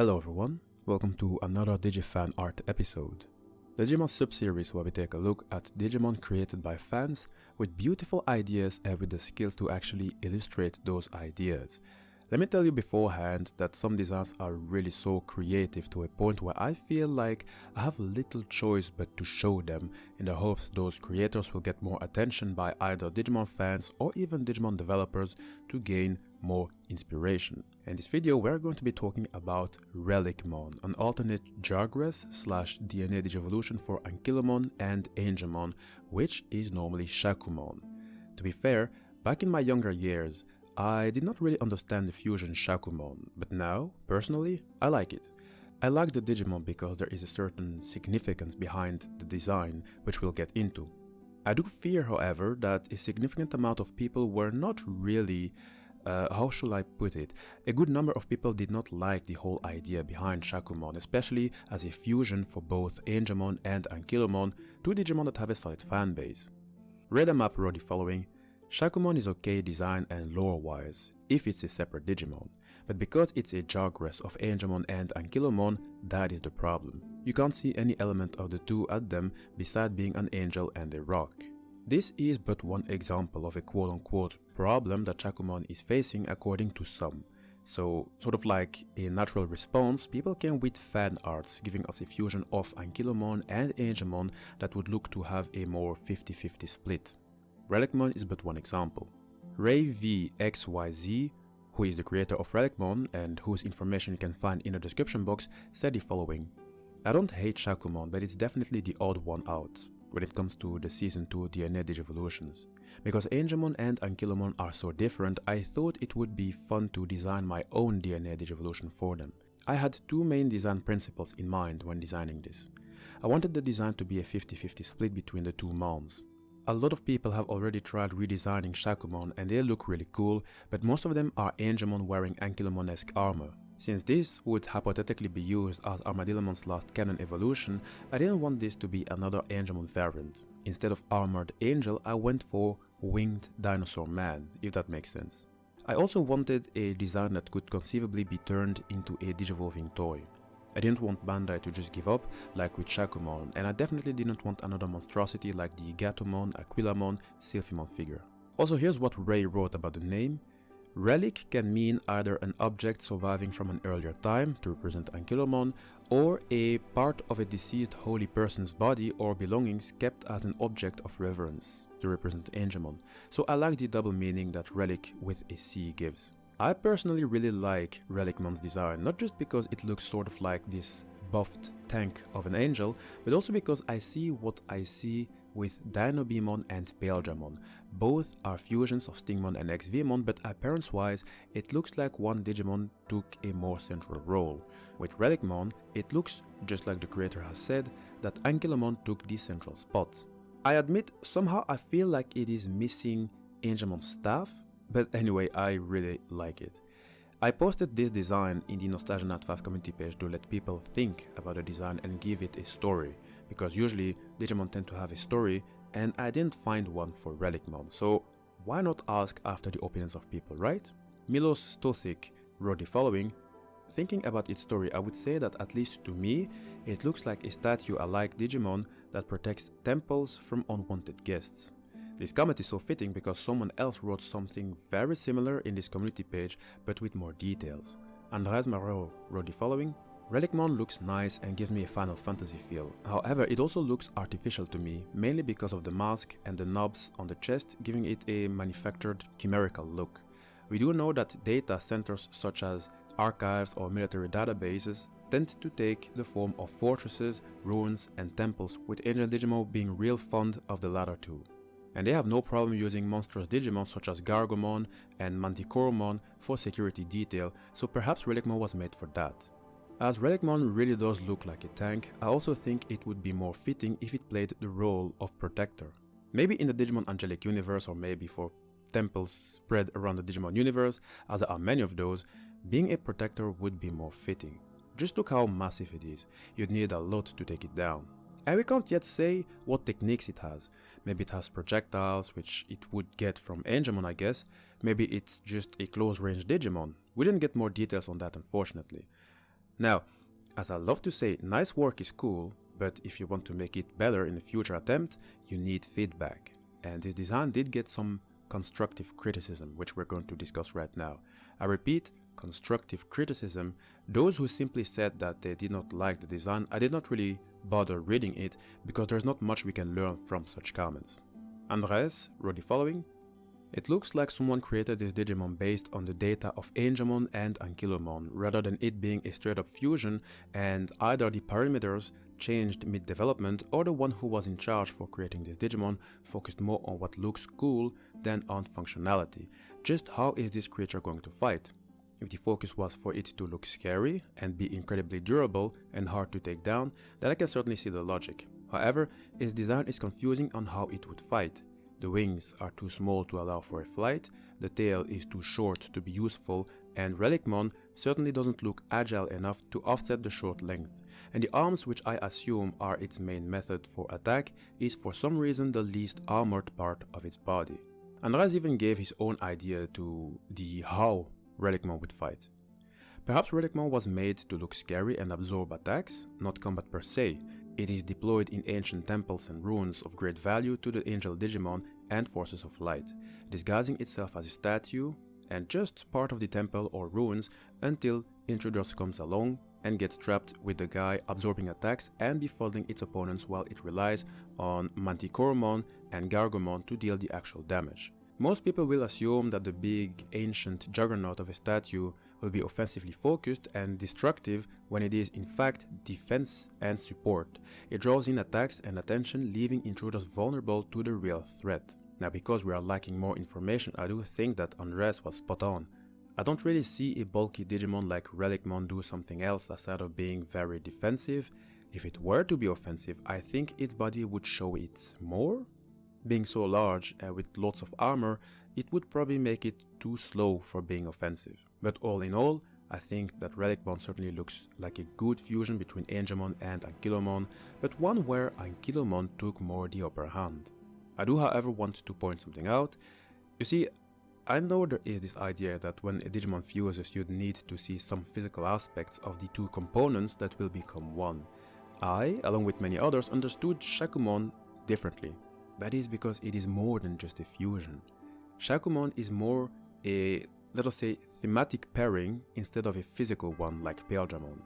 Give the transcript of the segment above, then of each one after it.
Hello everyone, welcome to another FanArt episode. The Digimon sub-series where we take a look at Digimon created by fans with beautiful ideas and with the skills to actually illustrate those ideas. Let me tell you beforehand that some designs are really so creative to a point where I feel like I have little choice but to show them in the hopes those creators will get more attention by either Digimon fans or even Digimon developers to gain more inspiration. In this video we're going to be talking about Relicmon, an alternate Jagras/DNA Digivolution for Ankylomon and Angemon, which is normally Shakkoumon. To be fair, back in my younger years, I did not really understand the fusion Shakkoumon, but now, personally, I like it. I like the Digimon because there is a certain significance behind the design, which we'll get into. I do fear, however, that a significant amount of people were not really, how shall I put it, a good number of people did not like the whole idea behind Shakkoumon, especially as a fusion for both Angemon and Ankylomon, two Digimon that have a solid fanbase. Read them up wrote the following: Shakkoumon is okay design and lore-wise, if it's a separate Digimon, but because it's a Jagras of Angemon and Ankylomon, that is the problem. You can't see any element of the two at them beside being an angel and a rock. This is but one example of a quote-unquote problem that Shakkoumon is facing according to some. So, sort of like a natural response, people came with fan arts giving us a fusion of Ankylomon and Angemon that would look to have a more 50-50 split. Relicmon is but one example. RayVXYZ, who is the creator of Relicmon and whose information you can find in the description box, said the following: I don't hate Shakkoumon, but it's definitely the odd one out when it comes to the Season 2 DNA Digivolutions. Because Angemon and Ankylomon are so different, I thought it would be fun to design my own DNA Digivolution for them. I had two main design principles in mind when designing this. I wanted the design to be a 50-50 split between the two mons. A lot of people have already tried redesigning Shakkoumon and they look really cool, but most of them are Angemon wearing Ankylomon-esque armor. Since this would hypothetically be used as Armadillomon's last canon evolution, I didn't want this to be another Angemon variant. Instead of armored angel, I went for winged dinosaur man, if that makes sense. I also wanted a design that could conceivably be turned into a digivolving toy. I didn't want Bandai to just give up like with Shakkoumon, and I definitely didn't want another monstrosity like the Gatomon, Aquilomon, Sylphimon figure. Also, here's what Ray wrote about the name. Relic can mean either an object surviving from an earlier time to represent Ankylomon, or a part of a deceased holy person's body or belongings kept as an object of reverence to represent Angemon. So I like the double meaning that Relic with a C gives. I personally really like Relicmon's design, not just because it looks sort of like this buffed tank of an angel, but also because I see what I see with Dinobemon and Paledramon. Both are fusions of Stingmon and XVmon, but appearance-wise, it looks like one Digimon took a more central role. With Relicmon, it looks, just like the creator has said, that Ankylomon took the central spot. I admit, somehow I feel like it is missing Angemon's staff, but anyway, I really like it. I posted this design in the Nostalgia Nat 5 community page to let people think about the design and give it a story, because usually Digimon tend to have a story and I didn't find one for Relicmon, so why not ask after the opinions of people, right? Milos Stosic wrote the following: thinking about its story, I would say that at least to me, it looks like a statue-alike Digimon that protects temples from unwanted guests. This comment is so fitting because someone else wrote something very similar in this community page but with more details. Andres Marot wrote the following: Relicmon looks nice and gives me a Final Fantasy feel. However, it also looks artificial to me, mainly because of the mask and the knobs on the chest, giving it a manufactured chimerical look. We do know that data centers such as archives or military databases tend to take the form of fortresses, ruins and temples, with Angel Digimon being real fond of the latter two. And they have no problem using monstrous Digimon such as Gargomon and Manticoromon for security detail, so perhaps Relicmon was made for that. As Relicmon really does look like a tank, I also think it would be more fitting if it played the role of protector. Maybe in the Digimon Angelic universe, or maybe for temples spread around the Digimon universe, as there are many of those, being a protector would be more fitting. Just look how massive it is, you'd need a lot to take it down. And we can't yet say what techniques it has. Maybe it has projectiles, which it would get from Angemon, I guess. Maybe it's just a close-range Digimon. We didn't get more details on that, unfortunately. Now, as I love to say, nice work is cool, but if you want to make it better in a future attempt, you need feedback. And this design did get some constructive criticism, which we're going to discuss right now. I repeat, constructive criticism. Those who simply said that they did not like the design, I did not really bother reading it because there's not much we can learn from such comments. Andres wrote the following: "It looks like someone created this Digimon based on the data of Angemon and Ankylomon, rather than it being a straight-up fusion, and either the parameters changed mid-development or the one who was in charge for creating this Digimon focused more on what looks cool than on functionality. Just how is this creature going to fight? If the focus was for it to look scary and be incredibly durable and hard to take down, then I can certainly see the logic. However, its design is confusing on how it would fight. The wings are too small to allow for a flight, the tail is too short to be useful, and Relicmon certainly doesn't look agile enough to offset the short length, and the arms, which I assume are its main method for attack, is for some reason the least armored part of its body." Andres even gave his own idea to the how Relicmon would fight. "Perhaps Relicmon was made to look scary and absorb attacks, not combat per se. It is deployed in ancient temples and ruins of great value to the angel Digimon and forces of light, disguising itself as a statue and just part of the temple or ruins until intruders comes along and gets trapped with the guy absorbing attacks and befuddling its opponents while it relies on Manticoromon and Gargomon to deal the actual damage. Most people will assume that the big ancient juggernaut of a statue will be offensively focused and destructive when it is in fact defense and support. It draws in attacks and attention, leaving intruders vulnerable to the real threat." Now, because we are lacking more information, I do think that Andres was spot on. I don't really see a bulky Digimon like Relicmon do something else aside of being very defensive. If it were to be offensive, I think its body would show it more. Being so large and with lots of armor, it would probably make it too slow for being offensive. But all in all, I think that Relicmon certainly looks like a good fusion between Angemon and Ankylomon, but one where Ankylomon took more the upper hand. I do, however, want to point something out. You see, I know there is this idea that when a Digimon fuses, you'd need to see some physical aspects of the two components that will become one. I, along with many others, understood Shakkoumon differently. That is because it is more than just a fusion. Shakkoumon is more a, let us say, thematic pairing instead of a physical one like Paledramon.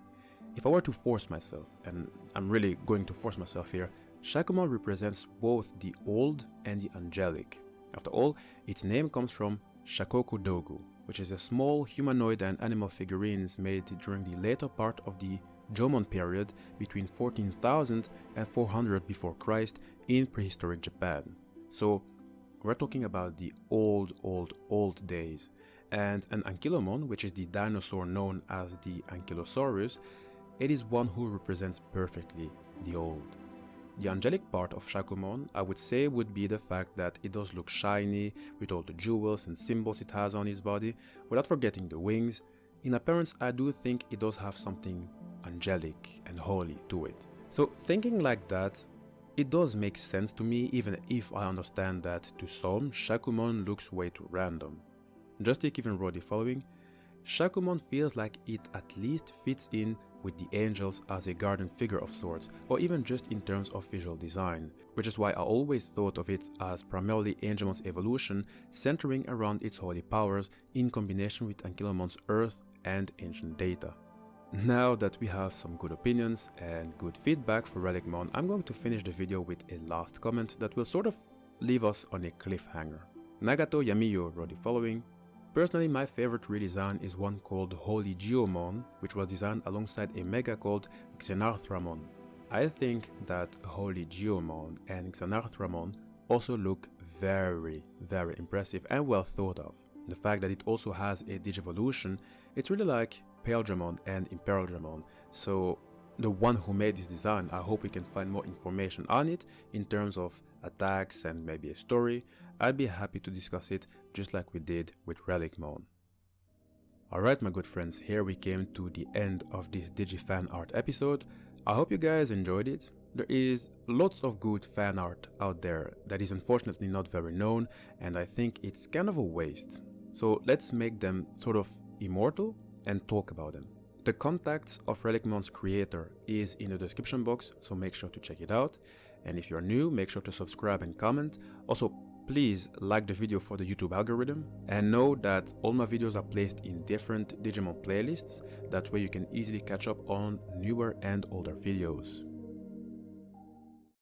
If I were to force myself, and I'm really going to force myself here, Shakkoumon represents both the old and the angelic. After all, its name comes from Shakoku Dogu, which is a small humanoid and animal figurines made during the later part of the Jomon period between 14,000 and 400 before Christ in prehistoric Japan. So we're talking about the old days. And an Ankylomon, which is the dinosaur known as the Ankylosaurus, it is one who represents perfectly the old. The angelic part of Shakkoumon, I would say, would be the fact that it does look shiny with all the jewels and symbols it has on its body, without forgetting the wings. In appearance, I do think it does have something angelic and holy to it. So thinking like that, it does make sense to me, even if I understand that to some, Shakkoumon looks way too random. Justic even wrote the following: "Shakkoumon feels like it at least fits in with the angels as a guardian figure of sorts, or even just in terms of visual design, which is why I always thought of it as primarily Angemon's evolution centering around its holy powers in combination with Ankylomon's earth and ancient data." Now that we have some good opinions and good feedback for Relicmon, I'm going to finish the video with a last comment that will sort of leave us on a cliffhanger. Nagato Yamiyo wrote the following: "Personally, my favorite redesign is one called Holy Geomon, which was designed alongside a mega called Xenarthramon. I think that Holy Geomon and Xenarthramon also look very impressive and well thought of. The fact that it also has a Digivolution, it's really like Paledramon and Imperadramon, so the one who made this design, I hope we can find more information on it in terms of attacks and maybe a story. I'd be happy to discuss it just like we did with Relicmon." Alright my good friends, here we came to the end of this Digi fan art episode. I hope you guys enjoyed it. There is lots of good fan art out there that is unfortunately not very known, and I think it's kind of a waste. So let's make them sort of immortal and talk about them. The contacts of Relicmon's creator is in the description box, so make sure to check it out. And if you're new, make sure to subscribe and comment. Also, please like the video for the YouTube algorithm, and know that all my videos are placed in different Digimon playlists. That way you can easily catch up on newer and older videos.